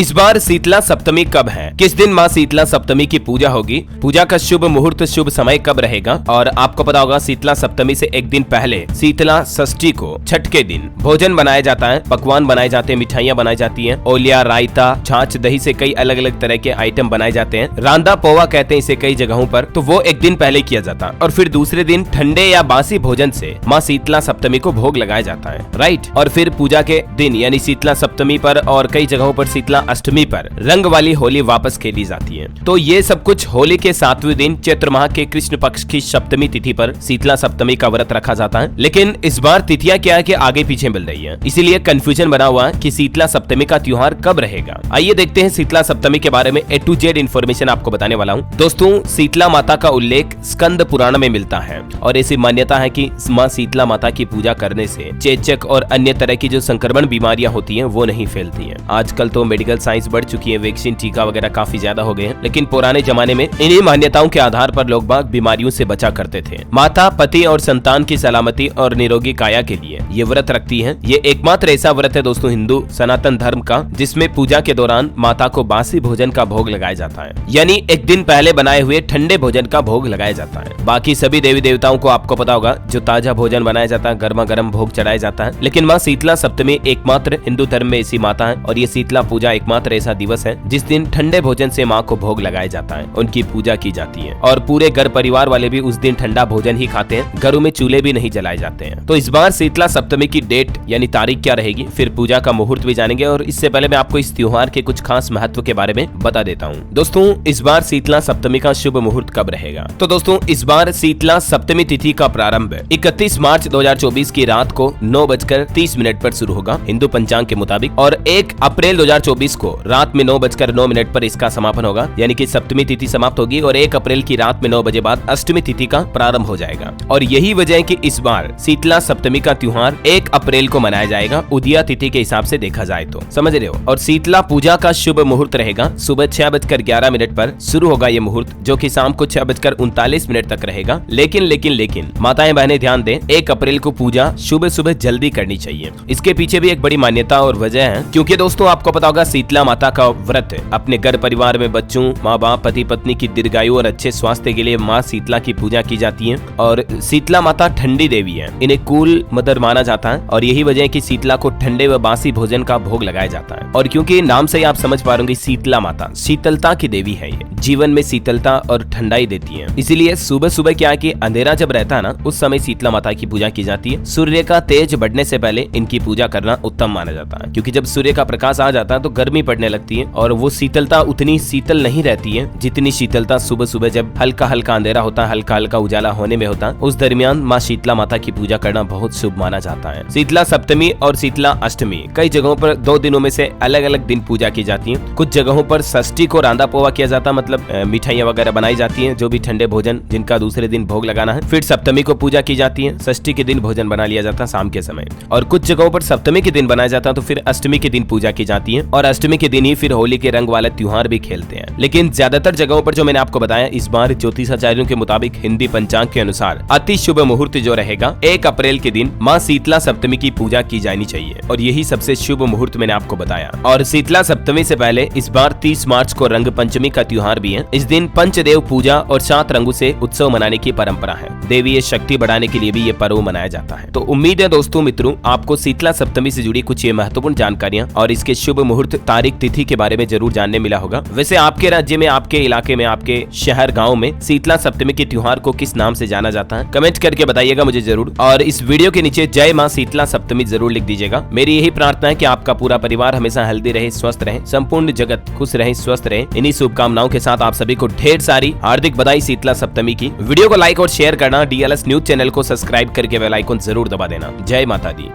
इस बार शीतला सप्तमी कब है, किस दिन माँ शीतला सप्तमी की पूजा होगी, पूजा का शुभ मुहूर्त शुभ समय कब रहेगा। और आपको पता होगा शीतला सप्तमी से एक दिन पहले शीतला षष्ठी को छठ के दिन भोजन बनाया जाता है, पकवान बनाए जाते हैं, मिठाइयाँ बनाई जाती हैं, ओलिया, रायता, छाछ, दही से कई अलग अलग तरह के आइटम बनाए जाते हैं। रांदा पोवा कहते हैं इसे कई जगहों पर, तो वो एक दिन पहले किया जाता है। और फिर दूसरे दिन ठंडे या बासी भोजन से माँ शीतला सप्तमी को भोग लगाया जाता है, राइट। और फिर पूजा के दिन यानी शीतला सप्तमी पर और कई जगहों पर शीतला अष्टमी पर रंग वाली होली वापस खेली जाती है। तो ये सब कुछ होली के 7वें दिन चैत्र माह के कृष्ण पक्ष की सप्तमी तिथि पर शीतला सप्तमी का व्रत रखा जाता है। लेकिन इस बार तिथियां क्या है कि आगे पीछे मिल रही है, इसीलिए कंफ्यूजन बना हुआ है कि शीतला सप्तमी का त्योहार कब रहेगा। आइए देखते हैं शीतला सप्तमी के बारे में A to Z इन्फॉर्मेशन आपको बताने वाला हूँ। दोस्तों, शीतला माता का उल्लेख स्कंद पुराण में मिलता है और ऐसी मान्यता है कि माँ शीतला माता की पूजा करने से चेचक और अन्य तरह की जो संक्रमण बीमारियां होती हैं वो नहीं फैलती हैं। आजकल तो मेडिकल साइंस बढ़ चुकी है, वैक्सीन, टीका वगैरह काफी ज्यादा हो गए हैं, लेकिन पुराने जमाने में इन्हीं मान्यताओं के आधार पर लोग बाग बीमारियों से बचा करते थे। माता पति और संतान की सलामती और निरोगी काया के लिए ये व्रत रखती है। ये एकमात्र ऐसा व्रत है दोस्तों हिंदू सनातन धर्म का जिसमें पूजा के दौरान माता को बासी भोजन का भोग लगाया जाता है, यानी एक दिन पहले बनाए हुए ठंडे भोजन का भोग लगाया जाता है। बाकी सभी देवी देवताओं को आपको पता होगा जो ताजा भोजन बनाया जाता है, गर्मा गर्म भोग चढ़ाया जाता है। लेकिन माँ शीतला सप्तमी एकमात्र हिंदू धर्म में ऐसी माता है और ये शीतला पूजा एकमात्र ऐसा दिवस है जिस दिन ठंडे भोजन से माँ को भोग लगाया जाता है, उनकी पूजा की जाती है। और पूरे घर परिवार वाले भी उस दिन ठंडा भोजन ही खाते हैं, घरों में चूल्हे भी नहीं जलाए जाते हैं। तो इस बार शीतला सप्तमी की डेट यानी तारीख क्या रहेगी, फिर पूजा का मुहूर्त भी जानेंगे। और इससे पहले मैं आपको इस त्योहार के कुछ खास महत्व के बारे में बता देता हूँ। दोस्तों, इस बार शीतला सप्तमी का शुभ मुहूर्त कब रहेगा, तो दोस्तों इस बार शीतला सप्तमी तिथि का प्रारंभ 31 मार्च 2024 की रात को 9:30 पर शुरू होगा हिंदू पंचांग के मुताबिक, और 1 अप्रैल 2024 को रात में 9:09 पर इसका समापन होगा, यानी कि सप्तमी तिथि समाप्त होगी और 1 अप्रैल की रात में 9 बजे बाद अष्टमी तिथि का प्रारंभ हो जाएगा। और यही वजह है कि इस बार शीतला सप्तमी का त्योहार 1 अप्रैल को मनाया जाएगा, उदया तिथि के हिसाब से देखा जाए तो, समझ रहे हो। और शीतला पूजा का शुभ मुहूर्त रहेगा सुबह 6:11 पर शुरू होगा ये मुहूर्त, जो कि शाम को 6:39 तक रहेगा। लेकिन माताएं बहनें ध्यान दें, 1 अप्रैल को पूजा सुबह सुबह जल्दी करनी चाहिए। इसके पीछे भी एक बड़ी मान्यता और वजह है, क्योंकि दोस्तों आपको पता होगा शीतला माता का व्रत अपने घर परिवार में बच्चों, माँ बाप, पति पत्नी की दीर्घायु और अच्छे स्वास्थ्य के लिए माँ शीतला की पूजा की जाती है। और शीतला माता ठंडी देवी है, इन्हें कूल मदर माना जाता है और यही वजह है कि शीतला को ठंडे व बासी भोजन का भोग लगाया जाता है। और क्योंकि नाम से ही आप समझ पा रहे शीतला माता शीतलता की देवी है, ये जीवन में शीतलता और ठंडाई देती है। इसीलिए सुबह सुबह क्या है कि अंधेरा जब रहता है ना, उस समय शीतला माता की पूजा की जाती है। सूर्य का तेज बढ़ने से पहले इनकी पूजा करना उत्तम माना जाता है, क्योंकि जब सूर्य का प्रकाश आ जाता है तो गर्मी पड़ने लगती है और वो शीतलता उतनी शीतल नहीं रहती है जितनी शीतलता सुबह सुबह जब हल्का हल्का अंधेरा होता है, हल्का हल्का उजाला होने में होता है। उस दरमियान माँ शीतला माता की पूजा करना बहुत शुभ माना जाता है। शीतला सप्तमी और शीतला अष्टमी कई जगहों पर 2 दिनों में से अलग अलग दिन पूजा की जाती है। कुछ जगहों पर षष्ठी को रांदा पोवा किया जाता है, मतलब मिठाइयाँ वगैरह बनाई जाती है, जो भी ठंडे भोजन जिनका दूसरे दिन भोग लगाना है। फिर सप्तमी को पूजा की जाती है, षष्ठी के दिन भोजन बना लिया जाता है शाम के समय। और कुछ जगहों पर सप्तमी के दिन बनाया जाता है, तो फिर अष्टमी के दिन पूजा की जाती है और अष्टमी के दिन ही फिर होली के रंग वाला त्योहार भी खेलते हैं। लेकिन ज्यादातर जगहों पर जो मैंने आपको बताया, इस बार ज्योतिषाचार्यों के मुताबिक हिंदी पंचांग के अनुसार अति शुभ मुहूर्त जो रहेगा 1 अप्रैल के दिन माँ शीतला सप्तमी की पूजा की जानी चाहिए और यही सबसे शुभ मुहूर्त मैंने आपको बताया। और शीतला सप्तमी से पहले इस बार 30 मार्च को रंग पंचमी का त्योहार भी है। इस दिन पंचदेव पूजा और 7 रंगों से उत्सव मनाने की परंपरा है। देवी शक्ति बढ़ाने के लिए भी ये पर्व मनाया जाता है। तो उम्मीद है दोस्तों मित्रों आपको शीतला सप्तमी से जुड़ी कुछ ये महत्वपूर्ण जानकारियां और इसके शुभ मुहूर्त, तारीख, तिथि के बारे में जरूर जानने मिला होगा। वैसे आपके राज्य में, आपके इलाके में, आपके शहर गाँव में शीतला सप्तमी के त्योहार को किस नाम से जाना जाता है, कमेंट करके बताइएगा मुझे जरूर। और इस वीडियो के नीचे जय माँ शीतला सप्तमी जरूर लिख दीजिएगा। मेरी यही प्रार्थना है कि आपका पूरा परिवार हमेशा हेल्दी रहे, स्वस्थ रहे, संपूर्ण जगत खुश रहे, स्वस्थ रहे। इन्हीं शुभकामनाओं के साथ आप सभी को ढेर सारी हार्दिक बधाई शीतला सप्तमी की। वीडियो को लाइक और शेयर करना, DLS न्यूज चैनल को सब्सक्राइब करके बेल आइकन जरूर दबा देना। जय माता दी।